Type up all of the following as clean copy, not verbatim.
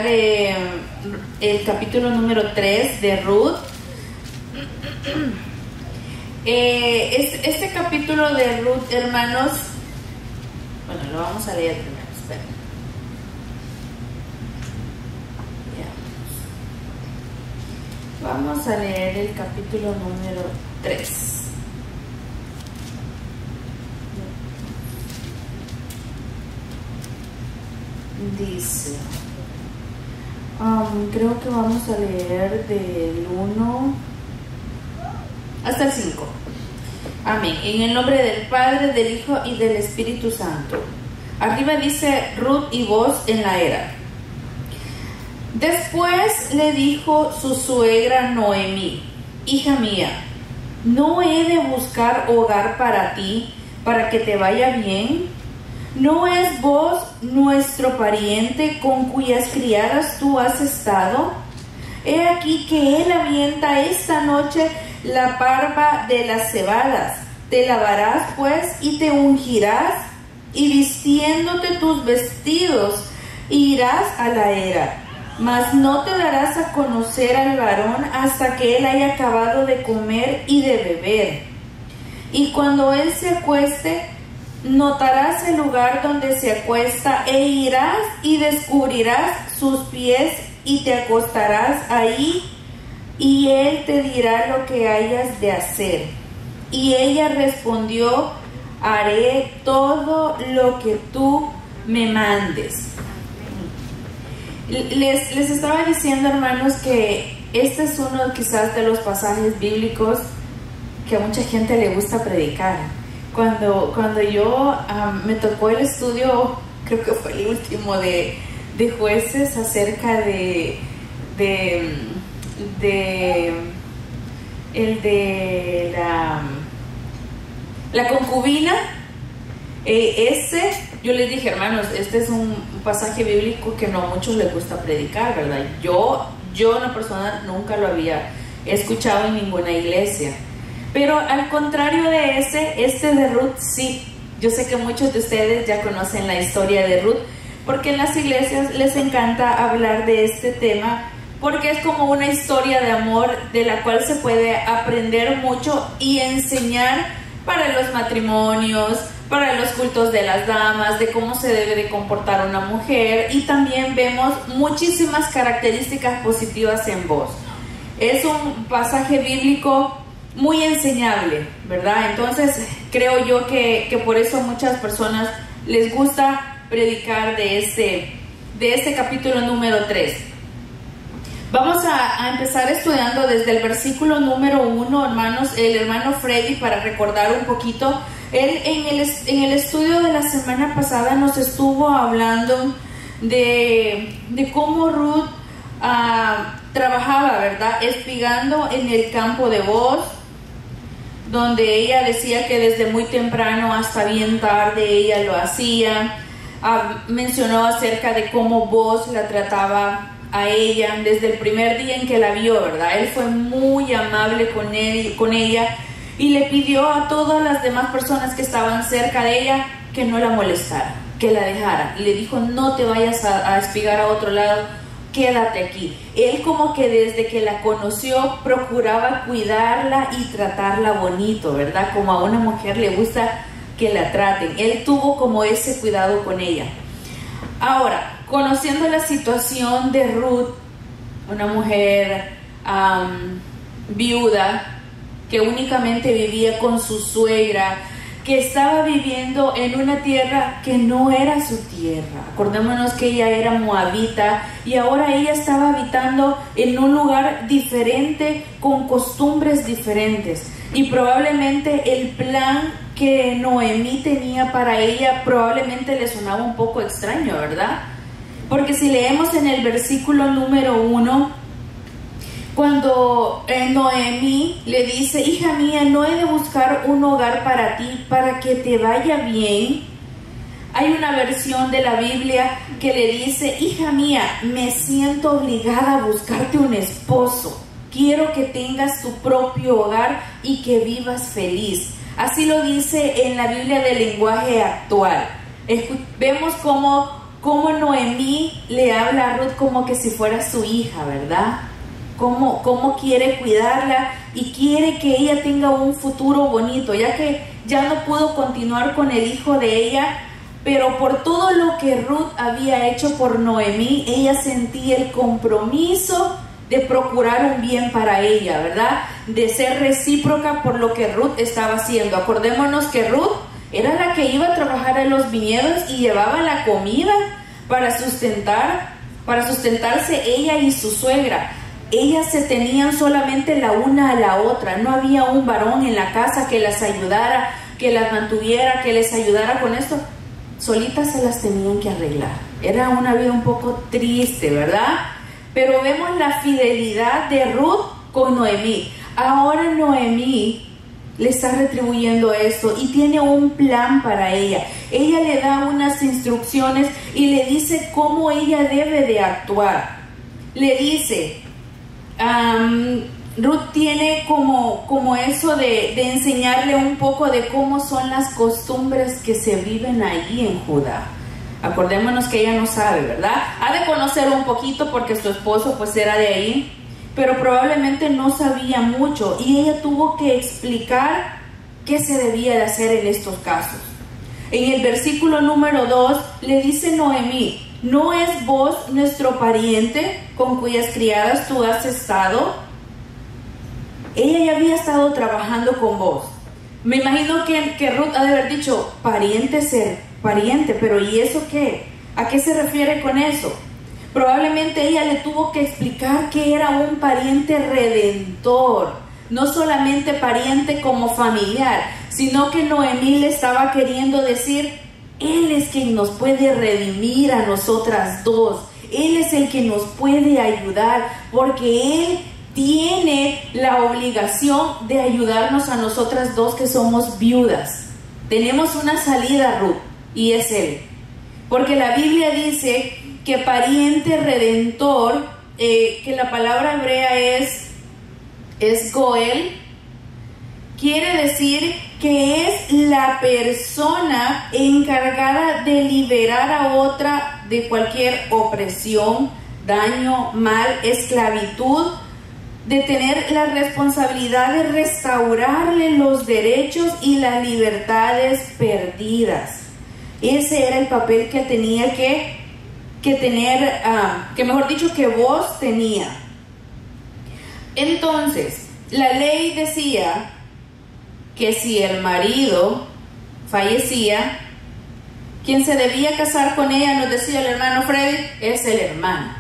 el capítulo número 3 de Ruth. Este capítulo de Ruth, hermanos, bueno, lo vamos a leer primero, esperen. Vamos a leer el capítulo número 3. Dice, creo que vamos a leer del 1 hasta el 5. Amén. En el nombre del Padre, del Hijo y del Espíritu Santo. Arriba dice Ruth y Boaz en la era. Después le dijo su suegra Noemí: hija mía, ¿no he de buscar hogar para ti, para que te vaya bien? ¿No es Boaz nuestro pariente con cuyas criadas tú has estado? He aquí que él avienta esta noche la parva de las cebadas. Te lavarás pues y te ungirás, y vistiéndote tus vestidos irás a la era. Mas no te darás a conocer al varón hasta que él haya acabado de comer y de beber. Y cuando él se acueste, notarás el lugar donde se acuesta, e irás y descubrirás sus pies y te acostarás ahí, y él te dirá lo que hayas de hacer. Y ella respondió: haré todo lo que tú me mandes. Les estaba diciendo, hermanos, que este es uno quizás de los pasajes bíblicos que a mucha gente le gusta predicar. Cuando yo me tocó el estudio, creo que fue el último de Jueces, acerca de la concubina, yo les dije, hermanos, este es un pasaje bíblico que no a muchos les gusta predicar, ¿verdad? Yo en la persona nunca lo había escuchado en ninguna iglesia. Pero al contrario de este de Ruth, sí. Yo sé que muchos de ustedes ya conocen la historia de Ruth, porque en las iglesias les encanta hablar de este tema, porque es como una historia de amor de la cual se puede aprender mucho y enseñar para los matrimonios, para los cultos de las damas, de cómo se debe de comportar una mujer, y también vemos muchísimas características positivas en Boaz. Es un pasaje bíblico muy enseñable, ¿verdad? Entonces creo yo que por eso a muchas personas les gusta predicar de este capítulo número 3. Vamos a empezar estudiando desde el versículo número 1, hermanos. El hermano Freddy, para recordar un poquito, él en el estudio de la semana pasada nos estuvo hablando de cómo Ruth trabajaba, ¿verdad? Espigando en el campo de Boaz, donde ella decía que desde muy temprano hasta bien tarde ella lo hacía. Mencionó acerca de cómo Boaz la trataba a ella desde el primer día en que la vio, ¿verdad? Él fue muy amable con ella, y le pidió a todas las demás personas que estaban cerca de ella que no la molestara, que la dejara. Le dijo: no te vayas a espigar a otro lado, quédate aquí. Él, como que desde que la conoció, procuraba cuidarla y tratarla bonito, ¿verdad? Como a una mujer le gusta que la traten. Él tuvo como ese cuidado con ella. Ahora, conociendo la situación de Ruth, una mujer viuda, que únicamente vivía con su suegra, que estaba viviendo en una tierra que no era su tierra. Acordémonos que ella era moabita, y ahora ella estaba habitando en un lugar diferente, con costumbres diferentes, y probablemente el plan que Noemí tenía para ella probablemente le sonaba un poco extraño, ¿verdad? Porque si leemos en el versículo número 1, cuando Noemí le dice: hija mía, no he de buscar un hogar para ti, para que te vaya bien. Hay una versión de la Biblia que le dice: hija mía, me siento obligada a buscarte un esposo. Quiero que tengas tu propio hogar y que vivas feliz. Así lo dice en la Biblia del lenguaje actual. Vemos cómo cómo Noemí le habla a Ruth como que si fuera su hija, ¿verdad? Cómo quiere cuidarla y quiere que ella tenga un futuro bonito, ya que ya no pudo continuar con el hijo de ella, pero por todo lo que Ruth había hecho por Noemí, ella sentía el compromiso de procurar un bien para ella, ¿verdad? De ser recíproca por lo que Ruth estaba haciendo. Acordémonos que Ruth era la que iba a trabajar en los viñedos y llevaba la comida para sustentarse ella y su suegra. Ellas se tenían solamente la una a la otra, no había un varón en la casa que las ayudara, que las mantuviera, que les ayudara con esto. Solitas se las tenían que arreglar. Era una vida un poco triste, ¿verdad? Pero vemos la fidelidad de Ruth con Noemí. Ahora Noemí le está retribuyendo esto y tiene un plan para ella. Ella le da unas instrucciones y le dice cómo ella debe de actuar. Le dice, Ruth tiene como eso de enseñarle un poco de cómo son las costumbres que se viven allí en Judá. Acordémonos que ella no sabe, ¿verdad? Ha de conocer un poquito porque su esposo pues era de ahí, pero probablemente no sabía mucho y ella tuvo que explicar qué se debía de hacer en estos casos. En el versículo número 2 le dice Noemí, ¿no es vos nuestro pariente con cuyas criadas tú has estado? Ella ya había estado trabajando con vos. Me imagino que Ruth ha de haber dicho, pariente, pero ¿y eso qué? ¿A qué se refiere con eso? Probablemente ella le tuvo que explicar que era un pariente redentor, no solamente pariente como familiar, sino que Noemí le estaba queriendo decir, Él es quien nos puede redimir a nosotras dos, Él es el que nos puede ayudar, porque Él tiene la obligación de ayudarnos a nosotras dos que somos viudas. Tenemos una salida, Ruth, y es Él. Porque la Biblia dice que pariente redentor, que la palabra hebrea es Goel, quiere decir que es la persona encargada de liberar a otra de cualquier opresión, daño, mal, esclavitud, de tener la responsabilidad de restaurarle los derechos y las libertades perdidas. Ese era el papel que tenía que tener, que mejor dicho, que vos tenía. Entonces, la ley decía que si el marido fallecía, quien se debía casar con ella, nos decía el hermano Freddy, es el hermano.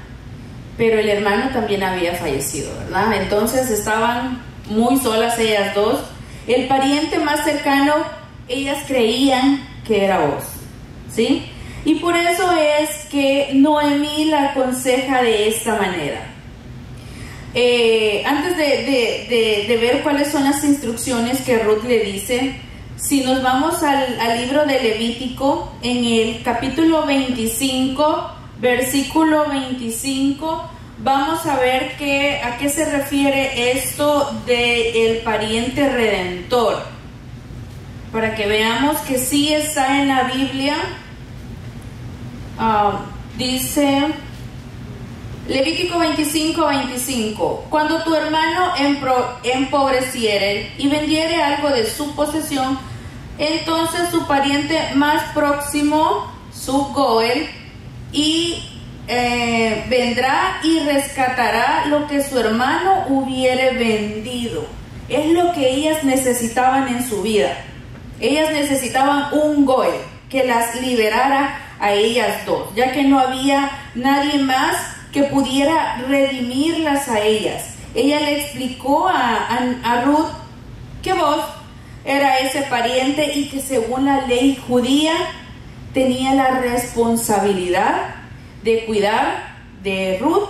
Pero el hermano también había fallecido, ¿verdad? Entonces estaban muy solas ellas dos. El pariente más cercano, ellas creían que era vos, ¿sí? Y por eso es que Noemí la aconseja de esta manera. Antes de ver cuáles son las instrucciones que Ruth le dice, si nos vamos al libro de Levítico, en el capítulo 25, versículo 25, vamos a ver a qué se refiere esto del pariente redentor, para que veamos que sí está en la Biblia. Dice Levítico 25:25, cuando tu hermano empobreciere y vendiere algo de su posesión, entonces su pariente más próximo, su Goel, vendrá y rescatará lo que su hermano hubiere vendido. Es lo que ellas necesitaban en su vida. Ellas necesitaban un Goel que las liberara a ellas dos, ya que no había nadie más que pudiera redimirlas a ellas. Ella le explicó a Ruth que vos era ese pariente y que según la ley judía tenía la responsabilidad de cuidar de Ruth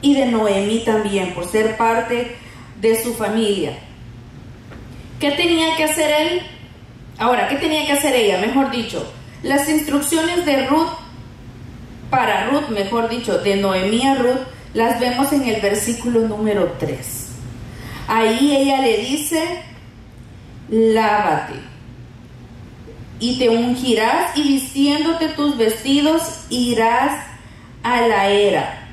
y de Noemí también, por ser parte de su familia. ¿Qué tenía que hacer él? Ahora, ¿qué tenía que hacer ella? Mejor dicho, las instrucciones de Ruth, para Ruth, mejor dicho, de Noemí a Ruth, las vemos en el versículo número 3. Ahí ella le dice, lávate, y te ungirás, y vistiéndote tus vestidos irás a la era.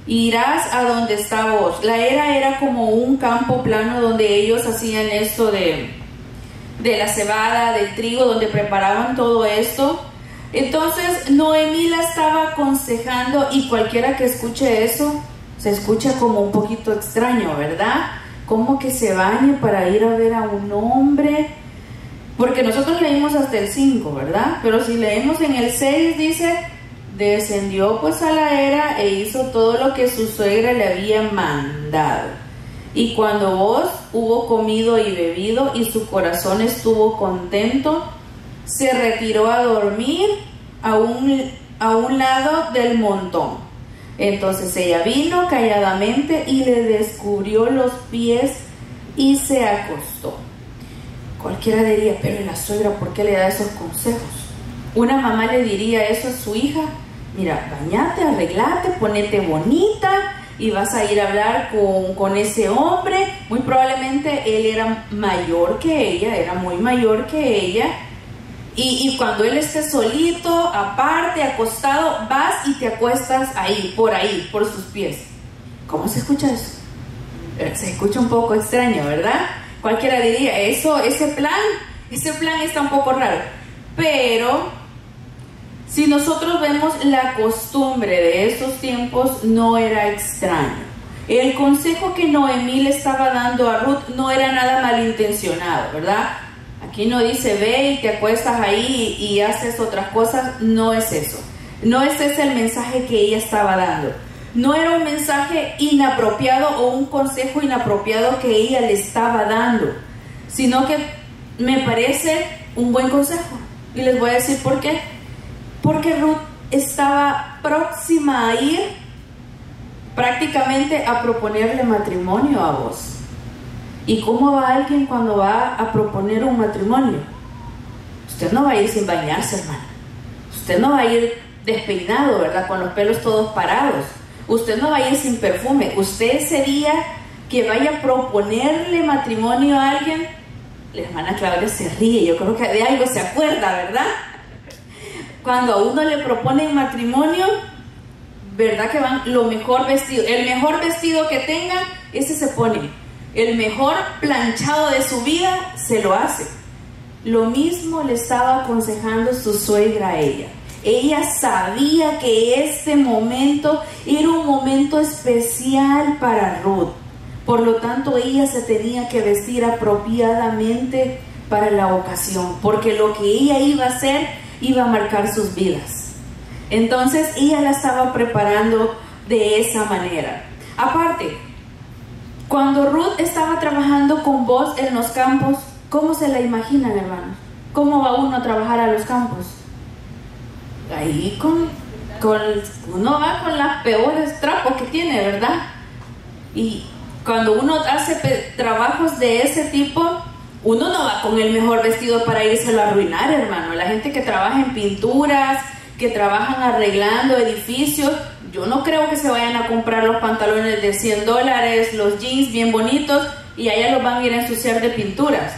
Irás a donde está vos. La era como un campo plano donde ellos hacían esto de la cebada, del trigo, donde preparaban todo esto. Entonces Noemí la estaba aconsejando, y cualquiera que escuche eso se escucha como un poquito extraño, ¿verdad? Como que se bañe para ir a ver a un hombre, porque nosotros leímos hasta el 5, ¿verdad? Pero si leemos en el 6 dice: descendió pues a la era e hizo todo lo que su suegra le había mandado. Y cuando vos hubo comido y bebido y su corazón estuvo contento, se retiró a dormir a un lado del montón. Entonces ella vino calladamente y le descubrió los pies y se acostó. Cualquiera diría: pero la suegra, ¿por qué le da esos consejos? Una mamá le diría eso a su hija: mira, bañate, arreglate, ponete bonita y vas a ir a hablar con ese hombre. Muy probablemente él era mayor que ella, era muy mayor que ella. Y cuando él esté solito, aparte, acostado, vas y te acuestas ahí, por sus pies. ¿Cómo se escucha eso? Se escucha un poco extraño, ¿verdad? Cualquiera diría, ese plan está un poco raro. Pero si nosotros vemos la costumbre de esos tiempos, no era extraño. El consejo que Noemí le estaba dando a Ruth no era nada malintencionado, ¿verdad? Aquí no dice: ve y te acuestas ahí y haces otras cosas. No es eso. No es ese el mensaje que ella estaba dando. No era un mensaje inapropiado o un consejo inapropiado que ella le estaba dando, sino que me parece un buen consejo. Y les voy a decir por qué. Porque Ruth estaba próxima a ir prácticamente a proponerle matrimonio a vos. ¿Y cómo va alguien cuando va a proponer un matrimonio? Usted no va a ir sin bañarse, hermano. Usted no va a ir despeinado, ¿verdad? Con los pelos todos parados. Usted no va a ir sin perfume. Usted ese día que vaya a proponerle matrimonio a alguien, la hermana Claudia se ríe. Yo creo que de algo se acuerda, ¿verdad? Cuando a uno le proponen matrimonio, ¿verdad? Que van lo mejor vestido. El mejor vestido que tengan, ese se pone. El mejor planchado de su vida se lo hace. Lo mismo le estaba aconsejando su suegra a ella. Ella sabía que este momento era un momento especial para Ruth. Por lo tanto, ella se tenía que vestir apropiadamente para la ocasión, porque lo que ella iba a hacer iba a marcar sus vidas. Entonces, ella la estaba preparando de esa manera. Aparte, cuando Ruth estaba trabajando con vos en los campos, ¿cómo se la imaginan, hermanos? ¿Cómo va uno a trabajar a los campos? Ahí uno va con las peores trapos que tiene, ¿verdad? Y cuando uno hace trabajos de ese tipo, uno no va con el mejor vestido para írselo a arruinar, hermano. La gente que trabaja en pinturas, que trabajan arreglando edificios, yo no creo que se vayan a comprar los pantalones de $100, los jeans bien bonitos, y allá los van a ir a ensuciar de pinturas.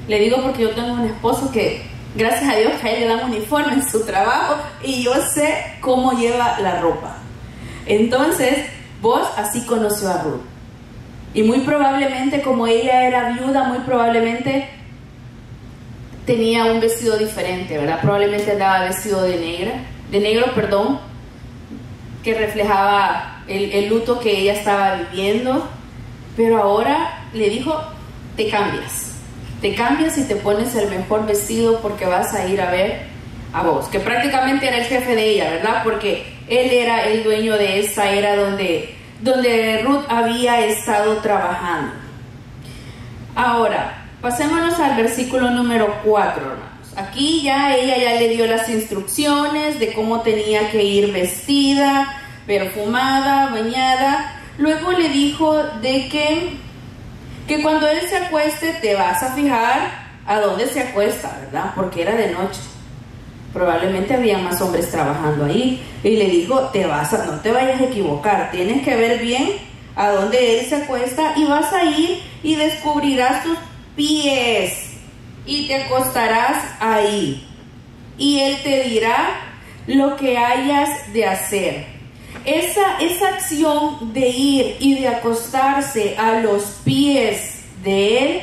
Le digo porque yo tengo un esposo que, gracias a Dios, que a él le dan uniforme en su trabajo, y yo sé cómo lleva la ropa. Entonces, vos así conoció a Ruth. Y muy probablemente, como ella era viuda, muy probablemente tenía un vestido diferente, ¿verdad? Probablemente andaba vestido de negro, que reflejaba el luto que ella estaba viviendo. Pero ahora le dijo: te cambias y te pones el mejor vestido, porque vas a ir a ver a vos, que prácticamente era el jefe de ella, ¿verdad? Porque él era el dueño de esta era donde Ruth había estado trabajando. Ahora, pasémonos al versículo número 4, hermanos. Aquí ella ya le dio las instrucciones de cómo tenía que ir vestida, perfumada, bañada. Luego le dijo de que cuando él se acueste te vas a fijar a dónde se acuesta, ¿verdad? Porque era de noche. Probablemente había más hombres trabajando ahí. Y le dijo: no te vayas a equivocar, tienes que ver bien a dónde él se acuesta, y vas a ir y descubrirás tus pies. y te acostarás ahí, y él te dirá lo que hayas de hacer. Esa acción de ir y de acostarse a los pies de él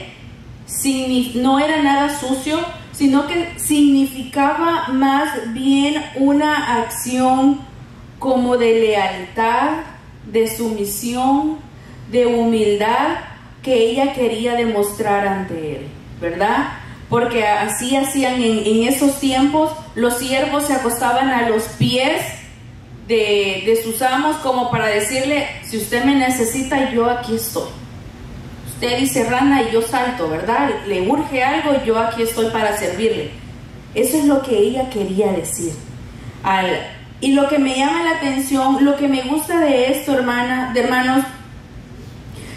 no era nada sucio, sino que significaba más bien una acción como de lealtad, de sumisión, de humildad que ella quería demostrar ante él, ¿verdad? Porque así hacían en esos tiempos. Los siervos se acostaban a los pies de sus amos como para decirle: si usted me necesita, yo aquí estoy. Usted dice rana y yo salto, ¿verdad? Le urge algo, yo aquí estoy para servirle. Eso es lo que ella quería decir. Y lo que me llama la atención, lo que me gusta de esto, hermanos,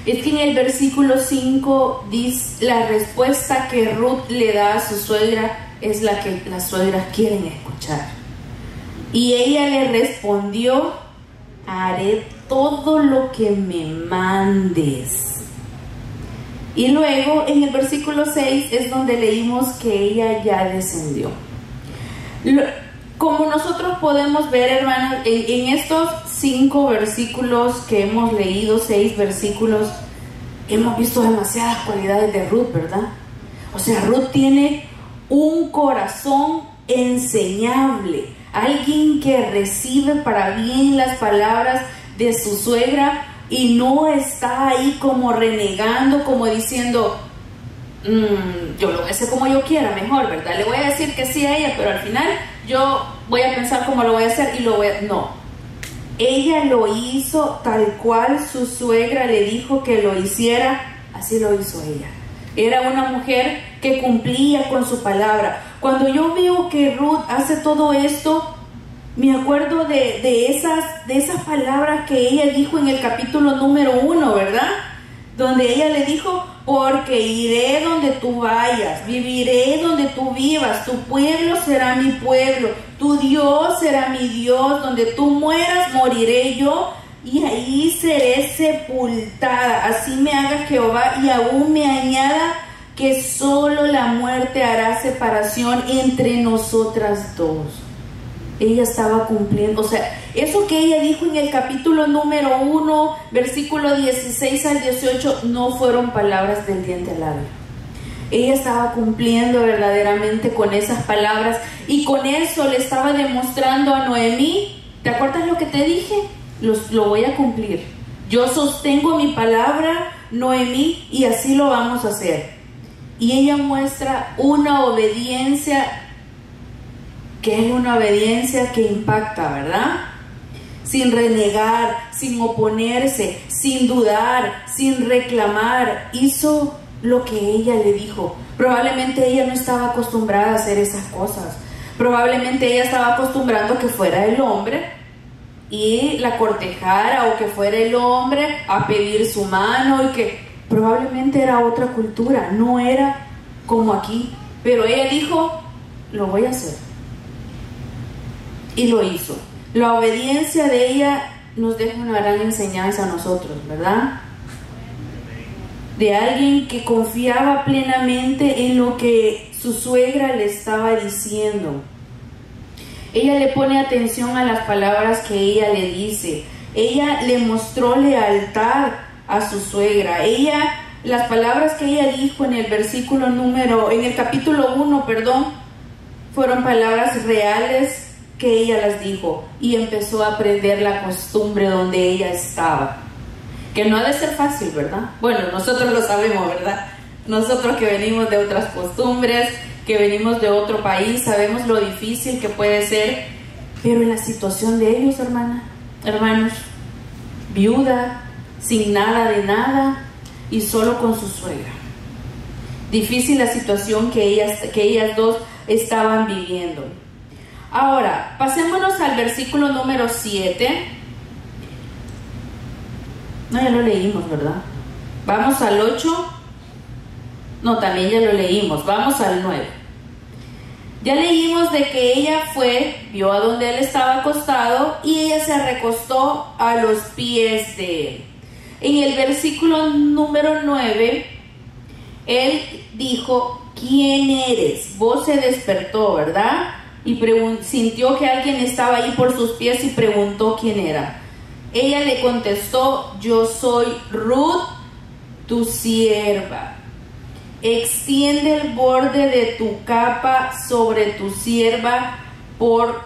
es que en el versículo 5 dice la respuesta que Ruth le da a su suegra es la que las suegras quieren escuchar. Y ella le respondió: haré todo lo que me mandes. Y luego en el versículo 6 es donde leímos que ella ya descendió. Como nosotros podemos ver, hermanos, en estos 5 versículos que hemos leído, 6 versículos, hemos visto demasiadas cualidades de Ruth, ¿verdad? O sea, Ruth tiene un corazón enseñable, alguien que recibe para bien las palabras de su suegra y no está ahí como renegando, como diciendo: yo lo voy a hacer como yo quiera, mejor, ¿verdad? Le voy a decir que sí a ella, pero al final yo voy a pensar cómo lo voy a hacer y lo voy a... No, ella lo hizo tal cual su suegra le dijo que lo hiciera, así lo hizo ella. Era una mujer que cumplía con su palabra. Cuando yo veo que Ruth hace todo esto, me acuerdo de esas palabras que ella dijo en el capítulo número 1, ¿verdad? Donde ella le dijo: porque iré donde tú vayas, viviré donde tú vivas, tu pueblo será mi pueblo, tu Dios será mi Dios, donde tú mueras, moriré yo, y ahí seré sepultada. Así me haga Jehová, y aún me añada que solo la muerte hará separación entre nosotras dos. Ella estaba cumpliendo, o sea, eso que ella dijo en el capítulo número 1, versículo 16 al 18, no fueron palabras del diente al labio. Ella estaba cumpliendo verdaderamente con esas palabras, y con eso le estaba demostrando a Noemí: ¿te acuerdas lo que te dije? Lo voy a cumplir. Yo sostengo mi palabra, Noemí, y así lo vamos a hacer. Y ella muestra una obediencia que es una obediencia que impacta, ¿verdad? Sin renegar, sin oponerse, sin dudar, sin reclamar. Hizo lo que ella le dijo. Probablemente ella no estaba acostumbrada a hacer esas cosas. Probablemente ella estaba acostumbrando que fuera el hombre y la cortejara, o que fuera el hombre a pedir su mano, y que probablemente era otra cultura, no era como aquí. Pero ella dijo: lo voy a hacer. Y lo hizo. La obediencia de ella nos deja una gran enseñanza a nosotros, ¿verdad? De alguien que confiaba plenamente en lo que su suegra le estaba diciendo. Ella le pone atención a las palabras que ella le dice. Ella le mostró lealtad a su suegra. Las palabras que ella dijo en el capítulo 1, fueron palabras reales que ella las dijo, y empezó a aprender la costumbre donde ella estaba, que no ha de ser fácil, ¿verdad? Bueno, nosotros lo sabemos, ¿verdad? Nosotros que venimos de otras costumbres, que venimos de otro país, sabemos lo difícil que puede ser. Pero en la situación de ellos, hermanos, viuda, sin nada de nada y solo con su suegra, difícil la situación que ellas dos estaban viviendo. Ahora, pasémonos al versículo número 7. No, ya lo leímos, ¿verdad? Vamos al 8. No, también ya lo leímos. Vamos al 9. Ya leímos de que ella vio a donde él estaba acostado, y ella se recostó a los pies de él. En el versículo número 9, Él dijo: ¿quién eres? Vos se despertó, ¿verdad? Y sintió que alguien estaba ahí por sus pies y preguntó quién era. Ella le contestó: yo soy Ruth, tu sierva. Extiende el borde de tu capa sobre tu sierva, por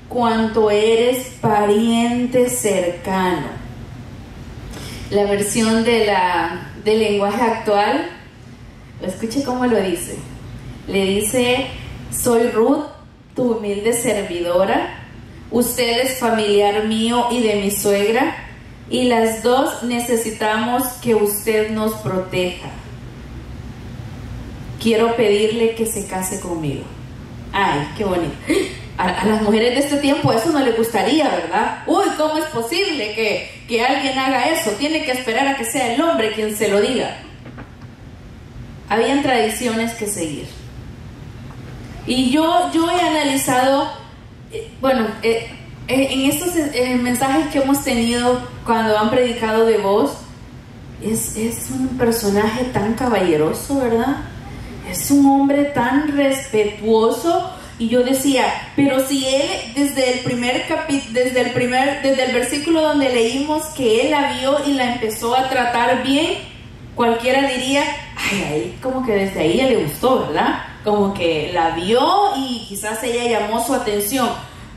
cuanto eres pariente cercano. La versión del lenguaje actual, escuche cómo lo dice. Le dice: soy Ruth, tu humilde servidora. Usted es familiar mío y de mi suegra, y las dos necesitamos que usted nos proteja. Quiero pedirle que se case conmigo. Ay, qué bonito. A las mujeres de este tiempo eso no les gustaría, ¿verdad? Uy, ¿cómo es posible que alguien haga eso? Tiene que esperar a que sea el hombre quien se lo diga. Habían tradiciones que seguir. Y yo he analizado, en estos mensajes que hemos tenido cuando han predicado de vos, es un personaje tan caballeroso, ¿verdad? Es un hombre tan respetuoso. Y yo decía, pero si él desde el versículo donde leímos que él la vio y la empezó a tratar bien, cualquiera diría: ay, a él como que desde ahí ya le gustó, ¿verdad? Como que la vio y quizás ella llamó su atención.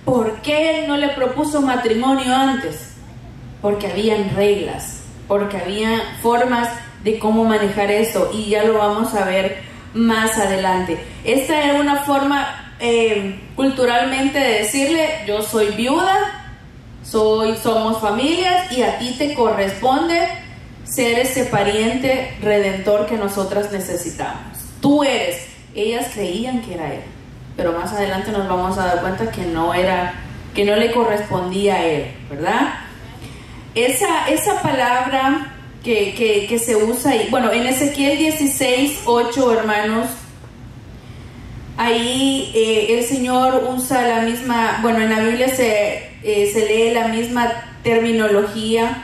¿Por qué él no le propuso matrimonio antes? Porque habían reglas, porque había formas de cómo manejar eso, y ya lo vamos a ver más adelante. Esta era una forma culturalmente de decirle: yo soy viuda, somos familias, y a ti te corresponde ser ese pariente redentor que nosotras necesitamos. Tú eres. Ellas creían que era él, pero más adelante nos vamos a dar cuenta que no le correspondía a él, ¿verdad? Esa palabra que se usa ahí, bueno, en Ezequiel 16:8, hermanos, ahí el Señor usa la misma, bueno, en la Biblia se lee la misma terminología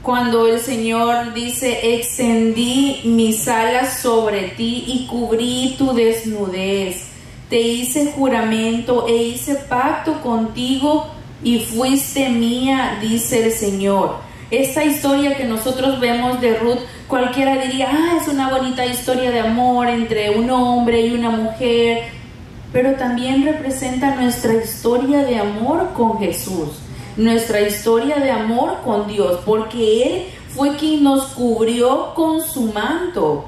cuando el Señor dice: extendí mis alas sobre ti y cubrí tu desnudez, te hice juramento e hice pacto contigo y fuiste mía, dice el Señor. Esta historia que nosotros vemos de Ruth, cualquiera diría: ah, es una bonita historia de amor entre un hombre y una mujer, pero también representa nuestra historia de amor con Jesús, nuestra historia de amor con Dios, porque Él fue quien nos cubrió con su manto.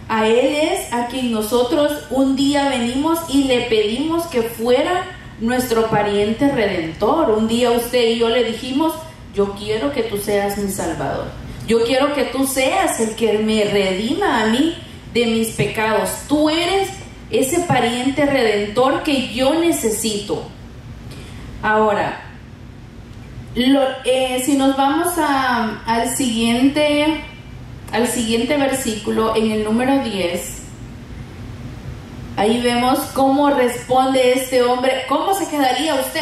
A Él es a quien nosotros un día venimos y le pedimos que fuera nuestro pariente redentor. Un día usted y yo le dijimos: yo quiero que tú seas mi Salvador, yo quiero que tú seas el que me redima a mí de mis pecados. Tú eres ese pariente redentor que yo necesito. Ahora, si nos vamos al siguiente versículo, en el número 10, ahí vemos cómo responde este hombre. ¿Cómo se quedaría usted,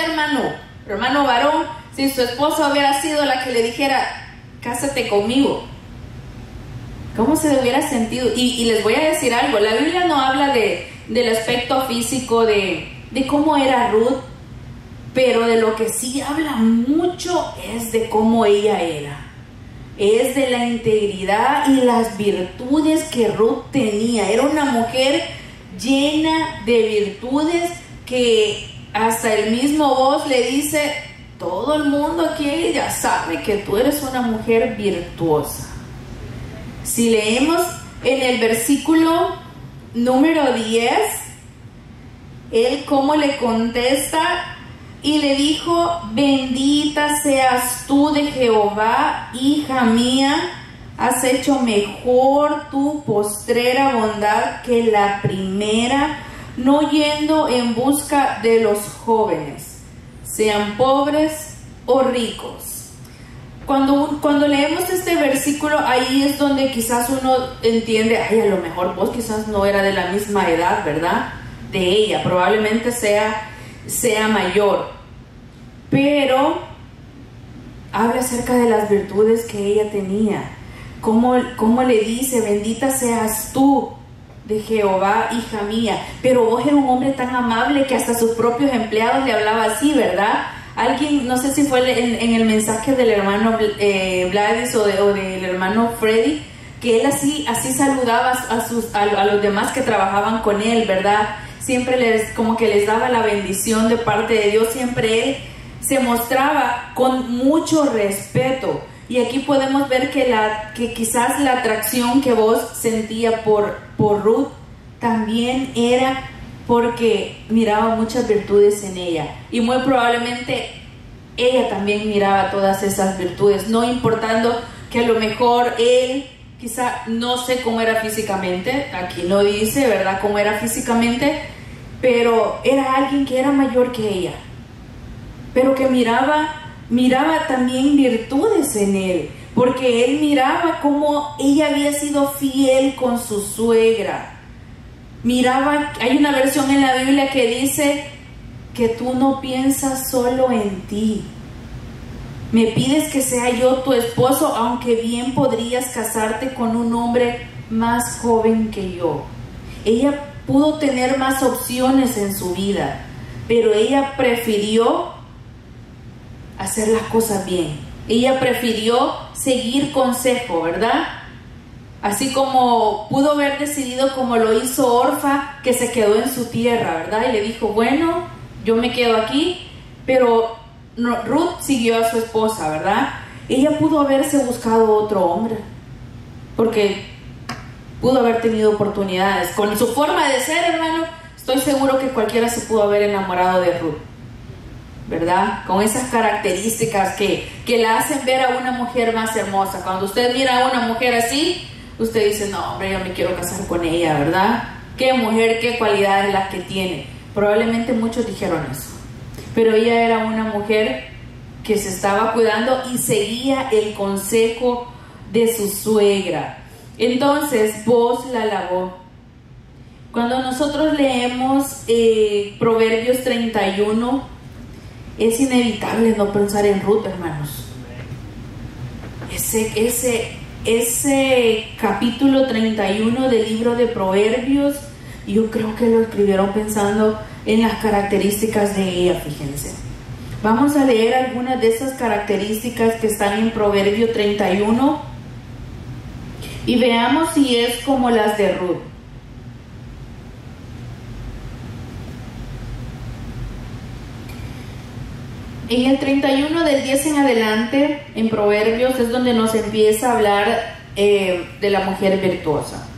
hermano varón, si su esposa hubiera sido la que le dijera: cásate conmigo? ¿Cómo se hubiera sentido? Y les voy a decir algo, la Biblia no habla del aspecto físico de cómo era Ruth, pero de lo que sí habla mucho es de cómo ella era. Es de la integridad y las virtudes que Ruth tenía. Era una mujer llena de virtudes que hasta el mismo Boaz le dice: todo el mundo aquí ya sabe que tú eres una mujer virtuosa. Si leemos en el versículo número 10, él cómo le contesta. Y le dijo: bendita seas tú de Jehová, hija mía, has hecho mejor tu postrera bondad que la primera, no yendo en busca de los jóvenes, sean pobres o ricos. Cuando leemos este versículo, ahí es donde quizás uno entiende: ay, a lo mejor vos quizás no era de la misma edad, ¿verdad?, de ella, probablemente sea mayor, pero habla acerca de las virtudes que ella tenía. cómo le dice: bendita seas tú de Jehová, hija mía. Pero vos eres un hombre tan amable que hasta sus propios empleados le hablaba así, ¿verdad? Alguien, no sé si fue en el mensaje del hermano Vladis o del hermano Freddy, que él así saludaba a los demás que trabajaban con él, ¿verdad? Siempre como que les daba la bendición de parte de Dios. Siempre él se mostraba con mucho respeto. Y aquí podemos ver que quizás la atracción que vos sentías por Ruth también era porque miraba muchas virtudes en ella. Y muy probablemente ella también miraba todas esas virtudes, no importando que a lo mejor él, quizá, no sé cómo era físicamente, aquí no dice, ¿verdad?, cómo era físicamente, pero era alguien que era mayor que ella, pero que miraba también virtudes en él, porque él miraba cómo ella había sido fiel con su suegra. Miraba, hay una versión en la Biblia que dice que tú no piensas solo en ti. Me pides que sea yo tu esposo, aunque bien podrías casarte con un hombre más joven que yo. Ella pudo tener más opciones en su vida, pero ella prefirió hacer las cosas bien. Ella prefirió seguir consejo, ¿verdad? Así como pudo haber decidido, como lo hizo Orfa, que se quedó en su tierra, ¿verdad? Y le dijo: bueno, yo me quedo aquí, pero Ruth siguió a su esposa, ¿verdad? Ella pudo haberse buscado otro hombre, porque pudo haber tenido oportunidades. Con su forma de ser, hermano, estoy seguro que cualquiera se pudo haber enamorado de Ruth, ¿verdad? Con esas características que la hacen ver a una mujer más hermosa. Cuando usted mira a una mujer así, usted dice: no, hombre, yo me quiero casar con ella, ¿verdad? Qué mujer, qué cualidades las que tiene. Probablemente muchos dijeron eso, pero ella era una mujer que se estaba cuidando y seguía el consejo de su suegra. Entonces Booz la alabó. Cuando nosotros leemos Proverbios 31, es inevitable no pensar en Ruth, hermanos. Ese capítulo 31 del libro de Proverbios, yo creo que lo escribieron pensando en las características de ella, fíjense. Vamos a leer algunas de esas características que están en Proverbio 31 y veamos si es como las de Ruth. En el 31 del 10 en adelante, en Proverbios, es donde nos empieza a hablar de la mujer virtuosa.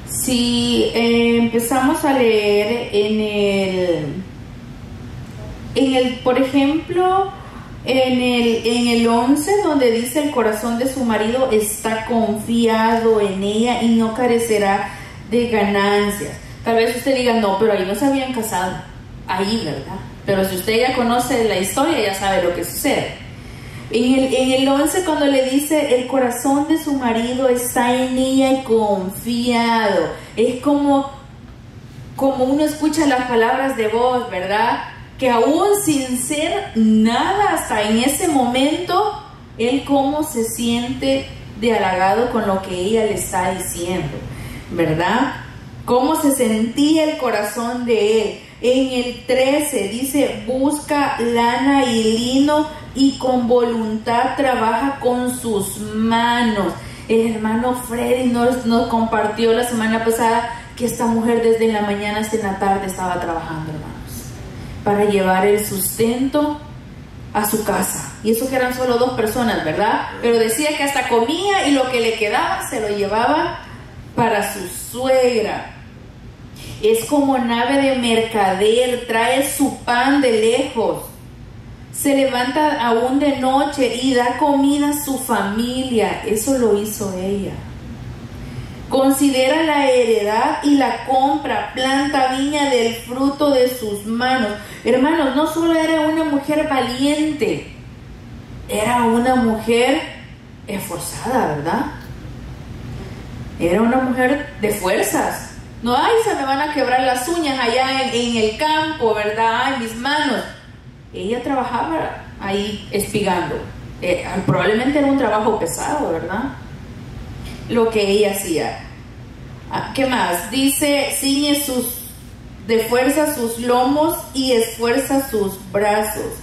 Si empezamos a leer por ejemplo, en el 11, donde dice: el corazón de su marido está confiado en ella y no carecerá de ganancias. Tal vez usted diga: no, pero ahí no se habían casado. Ahí, ¿verdad? Pero si usted ya conoce la historia, ya sabe lo que sucede. En el 11, cuando le dice: el corazón de su marido está en ella y confiado, es como uno escucha las palabras de voz, ¿verdad? Que aún sin ser nada, hasta en ese momento, él cómo se siente de halagado con lo que ella le está diciendo, ¿verdad? Cómo se sentía el corazón de él. En el 13 dice: busca lana y lino y con voluntad trabaja con sus manos. El hermano Freddy nos compartió la semana pasada que esta mujer desde la mañana hasta la tarde estaba trabajando, hermanos, para llevar el sustento a su casa. Y eso que eran solo 2 personas, ¿verdad? Pero decía que hasta comía y lo que le quedaba se lo llevaba para su suegra. Es como nave de mercader, trae su pan de lejos. Se levanta aún de noche y da comida a su familia. Eso lo hizo ella. Considera la heredad y la compra, planta viña del fruto de sus manos. Hermanos, no solo era una mujer valiente, era una mujer esforzada, ¿verdad? Era una mujer de fuerzas. No, ay, se me van a quebrar las uñas allá en el campo, ¿verdad? Ay, mis manos. Ella trabajaba ahí espigando. Probablemente era un trabajo pesado, ¿verdad? Lo que ella hacía. ¿Qué más? Dice, ciñe de fuerza sus lomos y esfuerza sus brazos.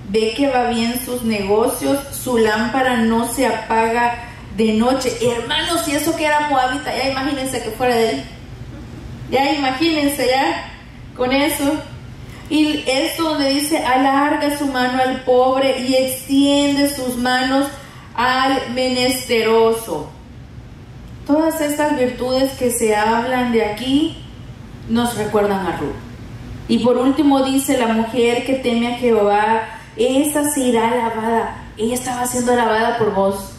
Ve que va bien sus negocios, su lámpara no se apaga de noche. Hermanos, si eso que era moabita, ya imagínense que fuera de él. Ya imagínense ya con eso. Y esto donde dice, alarga su mano al pobre y extiende sus manos al menesteroso. Todas estas virtudes que se hablan de aquí nos recuerdan a Ruth. Y por último dice, la mujer que teme a Jehová, esa será alabada. Ella estaba siendo alabada por vos.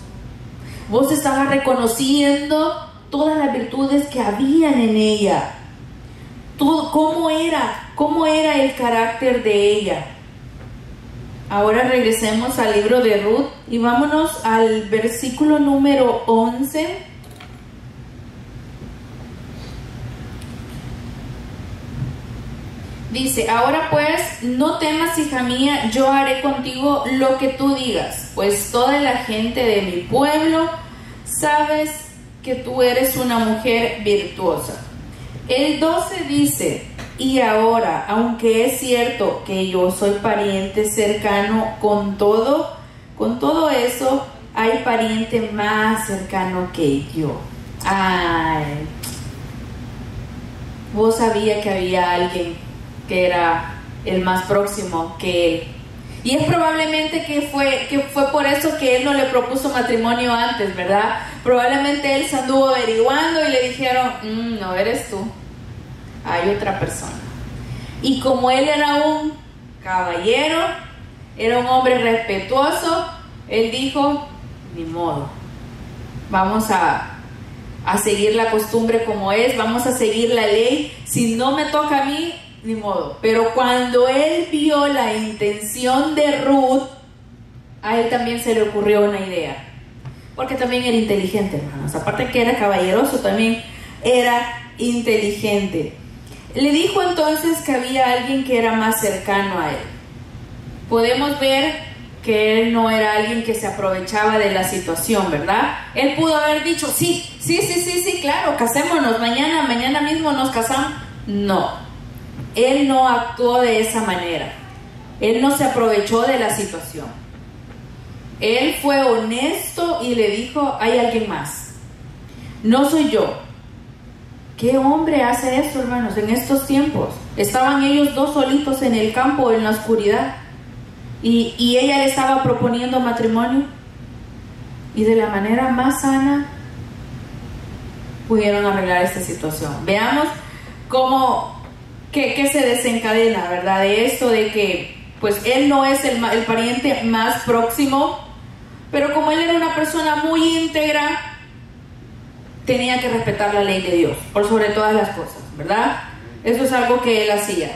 Vos estabas reconociendo todas las virtudes que habían en ella. Todo, ¿cómo era el carácter de ella? Ahora regresemos al libro de Ruth y vámonos al versículo número 11. Dice, ahora pues, no temas, hija mía, yo haré contigo lo que tú digas, pues toda la gente de mi pueblo sabes que tú eres una mujer virtuosa. El 12 dice, y ahora, aunque es cierto que yo soy pariente cercano, con todo eso, hay pariente más cercano que yo. Ay, vos sabías que había alguien que era el más próximo que él. Y es probablemente que fue por eso que él no le propuso matrimonio antes, ¿verdad? Probablemente él se anduvo averiguando y le dijeron, no eres tú, hay otra persona. Y como él era un caballero, era un hombre respetuoso, él dijo, ni modo, vamos a seguir la costumbre como es, vamos a seguir la ley, si no me toca a mí, ni modo. Pero cuando él vio la intención de Ruth, a él también se le ocurrió una idea, porque también era inteligente, hermanos. Aparte que era caballeroso, también era inteligente. Le dijo entonces que había alguien que era más cercano a él. Podemos ver que él no era alguien que se aprovechaba de la situación, ¿verdad? Él pudo haber dicho, sí, claro, casémonos, mañana mismo nos casamos. No, él no actuó de esa manera. Él no se aprovechó de la situación. Él fue honesto y le dijo, hay alguien más, no soy yo. ¿Qué hombre hace esto, hermanos, en estos tiempos? Estaban ellos dos solitos en el campo, en la oscuridad, y ella le estaba proponiendo matrimonio, y de la manera más sana pudieron arreglar esta situación. Veamos qué se desencadena, ¿verdad? De esto, de que pues él no es el pariente más próximo, pero como él era una persona muy íntegra, tenía que respetar la ley de Dios por sobre todas las cosas, ¿verdad? Eso es algo que él hacía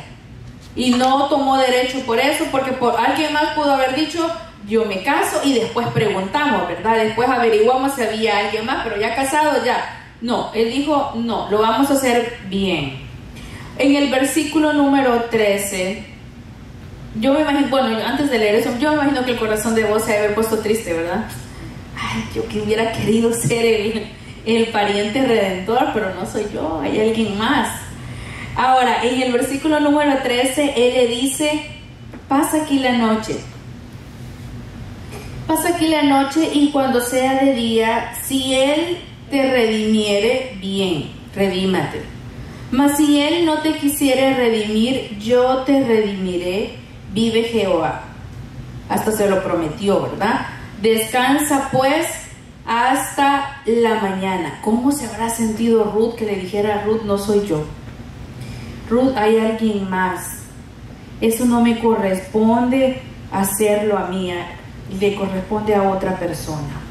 y no tomó derecho por eso, porque por alguien más pudo haber dicho, yo me caso y después preguntamos, ¿verdad? Después averiguamos si había alguien más, pero ya casado, ya. No, él dijo, no, lo vamos a hacer bien. En el versículo número 13, yo me imagino, bueno, antes de leer eso, yo me imagino que el corazón de vos se debe haber puesto triste, ¿verdad? Ay, yo que hubiera querido ser el pariente redentor, pero no soy yo, hay alguien más. Ahora, en el versículo número 13, él le dice, pasa aquí la noche y cuando sea de día, si él te redimiere, bien, redímate. Mas si él no te quisiere redimir, yo te redimiré, vive Jehová. Hasta se lo prometió, ¿verdad? Descansa pues hasta la mañana. ¿Cómo se habrá sentido Ruth que le dijera a Ruth, no soy yo? Ruth, hay alguien más. Eso no me corresponde hacerlo a mí, le corresponde a otra persona.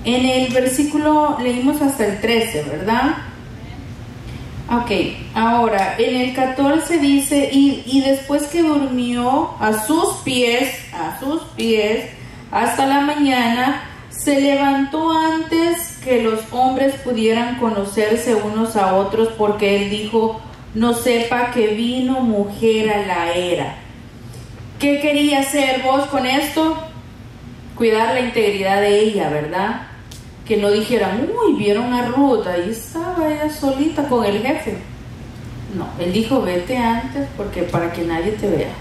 En el versículo leímos hasta el 13, ¿verdad? Ok, ahora en el 14 dice, y después que durmió a sus pies, hasta la mañana, se levantó antes que los hombres pudieran conocerse unos a otros, porque él dijo, no sepa que vino mujer a la era. ¿Qué quería hacer vos con esto? Cuidar la integridad de ella, ¿verdad? Que no dijeran, uy, vieron a Ruth, ahí estaba ella solita con el jefe. No, él dijo, vete antes porque para que nadie te vea.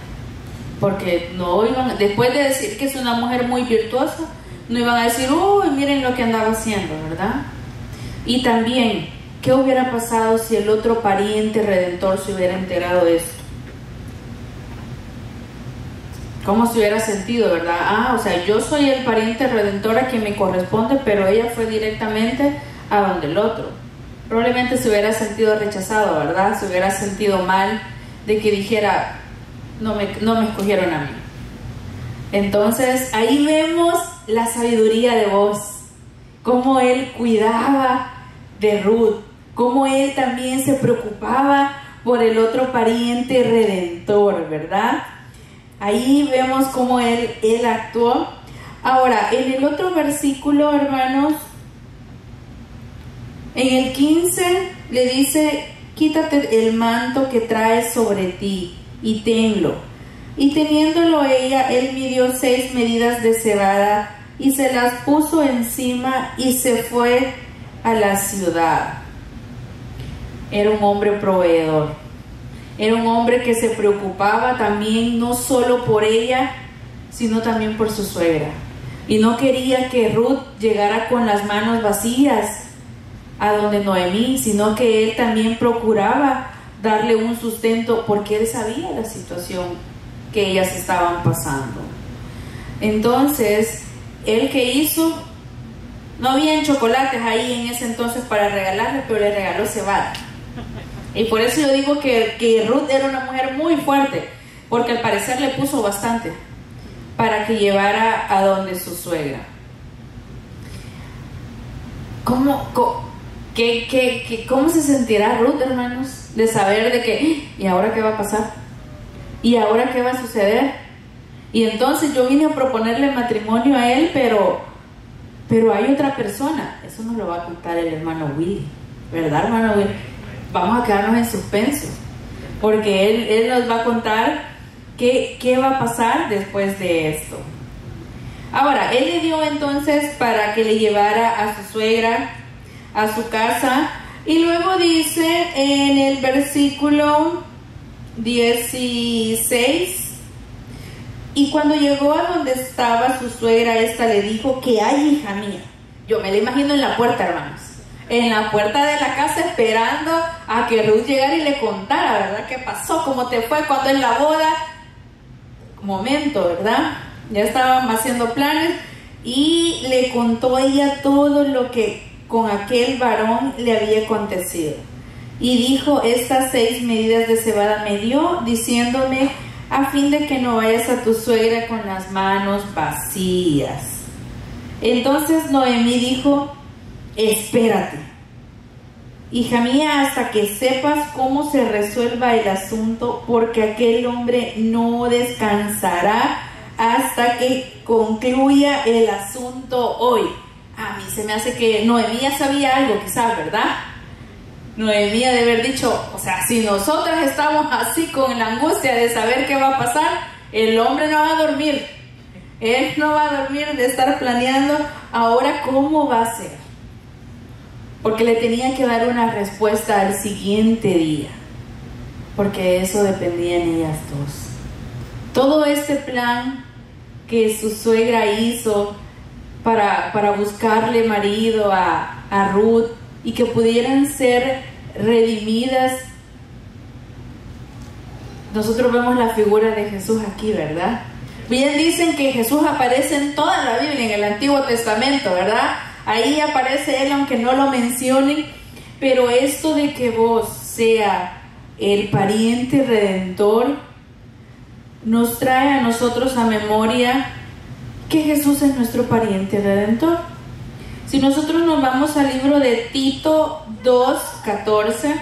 Porque no iban, después de decir que es una mujer muy virtuosa, no iban a decir, uy, miren lo que andaba haciendo, ¿verdad? Y también, ¿qué hubiera pasado si el otro pariente redentor se hubiera enterado de esto? ¿Cómo se hubiera sentido, verdad? O sea, yo soy el pariente redentor a quien me corresponde, pero ella fue directamente a donde el otro. Probablemente se hubiera sentido rechazado, ¿verdad? Se hubiera sentido mal de que dijera, no me escogieron a mí. Entonces, ahí vemos la sabiduría de Booz, cómo él cuidaba de Ruth, cómo él también se preocupaba por el otro pariente redentor, ¿verdad? Ahí vemos cómo él actuó. Ahora, en el otro versículo, hermanos, en el 15 le dice, quítate el manto que traes sobre ti y tenlo. Y teniéndolo ella, él midió 6 medidas de cebada y se las puso encima y se fue a la ciudad. Era un hombre proveedor. Era un hombre que se preocupaba también no solo por ella, sino también por su suegra. Y no quería que Ruth llegara con las manos vacías a donde Noemí, sino que él también procuraba darle un sustento porque él sabía la situación que ellas estaban pasando. Entonces, ¿él qué hizo? No habían chocolates ahí en ese entonces para regalarle, pero le regaló cebada. Y por eso yo digo que Ruth era una mujer muy fuerte, porque al parecer le puso bastante para que llevara a donde su suegra. ¿Cómo se sentirá Ruth, hermanos? De saber de que, ¿y ahora qué va a pasar? ¿Y ahora qué va a suceder? Y entonces yo vine a proponerle matrimonio a él, pero hay otra persona. Eso nos lo va a contar el hermano Willy, ¿verdad, hermano Willy? Vamos a quedarnos en suspenso, porque él nos va a contar qué va a pasar después de esto. Ahora, él le dio entonces para que le llevara a su suegra a su casa, y luego dice en el versículo 16, y cuando llegó a donde estaba su suegra, esta le dijo, ¿qué hay, hija mía? Yo me la imagino en la puerta, hermanos, en la puerta de la casa esperando a que Ruth llegara y le contara, ¿verdad? ¿Qué pasó? ¿Cómo te fue? ¿Cuándo es la boda? Momento, ¿verdad? Ya estaban haciendo planes y le contó a ella todo lo que con aquel varón le había acontecido. Y dijo, estas 6 medidas de cebada me dio, diciéndome, a fin de que no vayas a tu suegra con las manos vacías. Entonces Noemí dijo, espérate, hija mía, hasta que sepas cómo se resuelva el asunto, porque aquel hombre no descansará hasta que concluya el asunto hoy. A mí se me hace que Noemí ya sabía algo, quizás, ¿verdad? Noemí ha de haber dicho, o sea, si nosotras estamos así con la angustia de saber qué va a pasar, el hombre no va a dormir. Él no va a dormir de estar planeando ahora cómo va a ser. Porque le tenía que dar una respuesta al siguiente día. Porque eso dependía en ellas dos. Todo este plan que su suegra hizo para buscarle marido a Ruth y que pudieran ser redimidas. Nosotros vemos la figura de Jesús aquí, ¿verdad? Bien dicen que Jesús aparece en toda la Biblia, en el Antiguo Testamento, ¿verdad? Ahí aparece Él, aunque no lo mencionen. Pero esto de que vos sea el pariente redentor nos trae a nosotros a memoria que Jesús es nuestro pariente redentor. Si nosotros nos vamos al libro de Tito 2:14,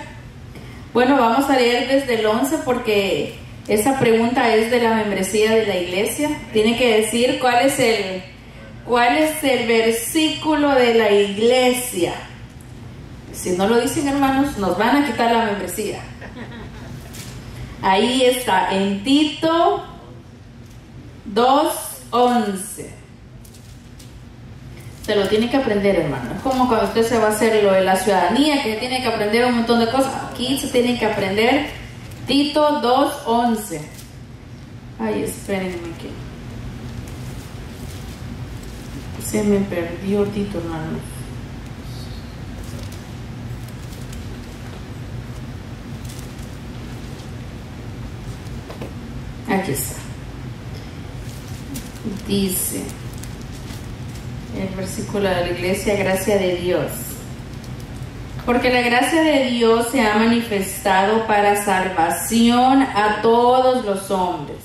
bueno, vamos a leer desde el 11 porque esa pregunta es de la membresía de la iglesia. Tiene que decir cuál es el versículo de la iglesia. Si no lo dicen, hermanos, nos van a quitar la membresía. Ahí está, en Tito 2:11. Se lo tiene que aprender, hermano. Es como cuando usted se va a hacer lo de la ciudadanía, que tiene que aprender un montón de cosas. Aquí se tiene que aprender Tito 2:11. Ay, espérenme que se me perdió Tito, hermano. Aquí está. Dice el versículo de la iglesia: gracia de Dios. Porque la gracia de Dios se ha manifestado para salvación a todos los hombres,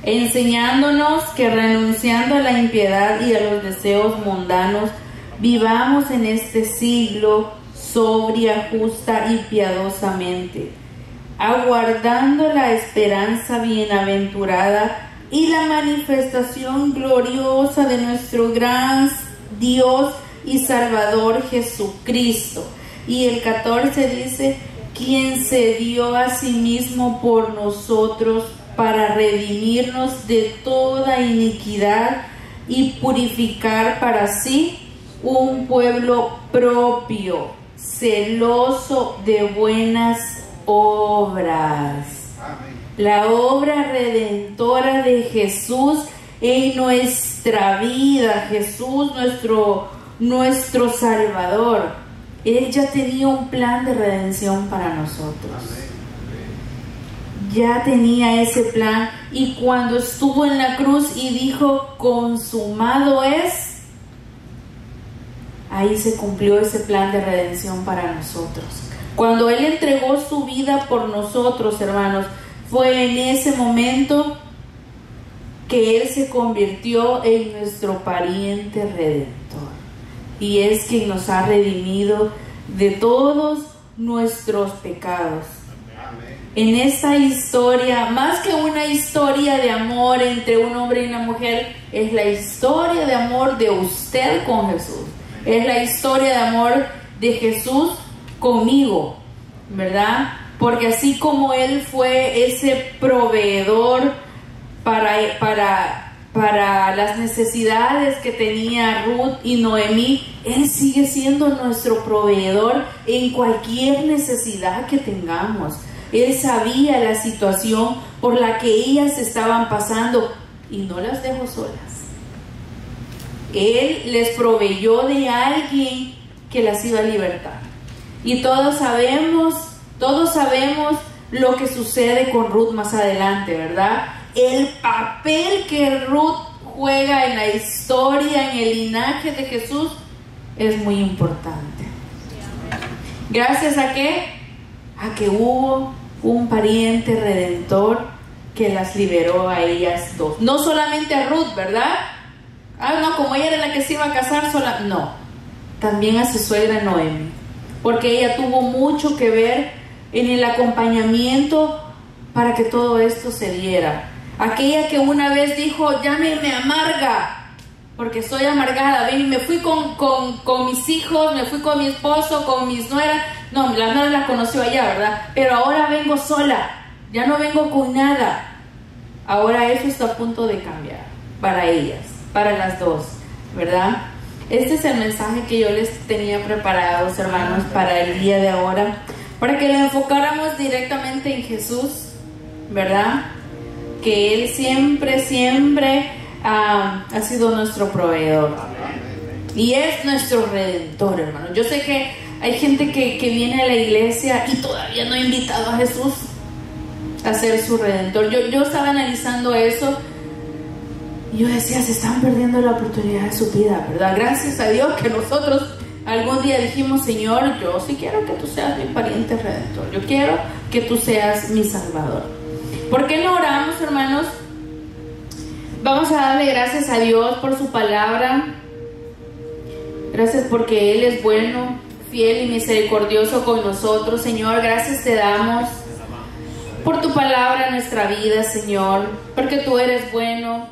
enseñándonos que renunciando a la impiedad y a los deseos mundanos, vivamos en este siglo sobria, justa y piadosamente, aguardando la esperanza bienaventurada y la manifestación gloriosa de nuestro gran Dios y Salvador Jesucristo. Y el 14 dice: quien se dio a sí mismo por nosotros para redimirnos de toda iniquidad y purificar para sí un pueblo propio, celoso de buenas obras. Amén. La obra redentora de Jesús en nuestra vida. Jesús, nuestro Salvador. Él ya tenía un plan de redención para nosotros. Ya tenía ese plan, y cuando estuvo en la cruz y dijo consumado es, ahí se cumplió ese plan de redención para nosotros. Cuando Él entregó su vida por nosotros, hermanos, fue en ese momento que Él se convirtió en nuestro pariente redentor, y es quien nos ha redimido de todos nuestros pecados. En esta historia, más que una historia de amor entre un hombre y una mujer, es la historia de amor de usted con Jesús. Es la historia de amor de Jesús conmigo, ¿verdad? Porque así como Él fue ese proveedor para las necesidades que tenía Ruth y Noemí, Él sigue siendo nuestro proveedor en cualquier necesidad que tengamos. Él sabía la situación por la que ellas estaban pasando y no las dejó solas. Él les proveyó de alguien que las iba a libertar. Y todos sabemos lo que sucede con Ruth más adelante, ¿verdad? El papel que Ruth juega en la historia, en el linaje de Jesús, es muy importante. ¿Gracias a qué? A que hubo un pariente redentor que las liberó a ellas dos. No solamente a Ruth, ¿verdad? No, como ella era la que se iba a casar sola. No, también a su suegra Noemi, porque ella tuvo mucho que ver en el acompañamiento para que todo esto se diera. Aquella que una vez dijo: llámeme amarga, porque estoy amargada. Ven, me fui con mis hijos, me fui con mi esposo, con mis nueras. No, las nueras las conoció allá, ¿verdad? Pero ahora vengo sola, ya no vengo con nada. Ahora eso está a punto de cambiar para ellas, para las dos, ¿verdad? Este es el mensaje que yo les tenía preparados, hermanos, para el día de ahora, para que lo enfocáramos directamente en Jesús, ¿verdad? Que Él siempre ha sido nuestro proveedor y es nuestro redentor, hermano. Yo sé que hay gente que viene a la iglesia y todavía no ha invitado a Jesús a ser su redentor. Yo estaba analizando eso y yo decía: se están perdiendo la oportunidad de su vida, ¿verdad? Gracias a Dios que nosotros algún día dijimos: Señor, yo sí quiero que tú seas mi pariente redentor, yo quiero que tú seas mi Salvador. ¿Por qué no oramos, hermanos? Vamos a darle gracias a Dios por su palabra. Gracias porque Él es bueno, fiel y misericordioso con nosotros. Señor, gracias te damos por tu palabra en nuestra vida, Señor, porque tú eres bueno,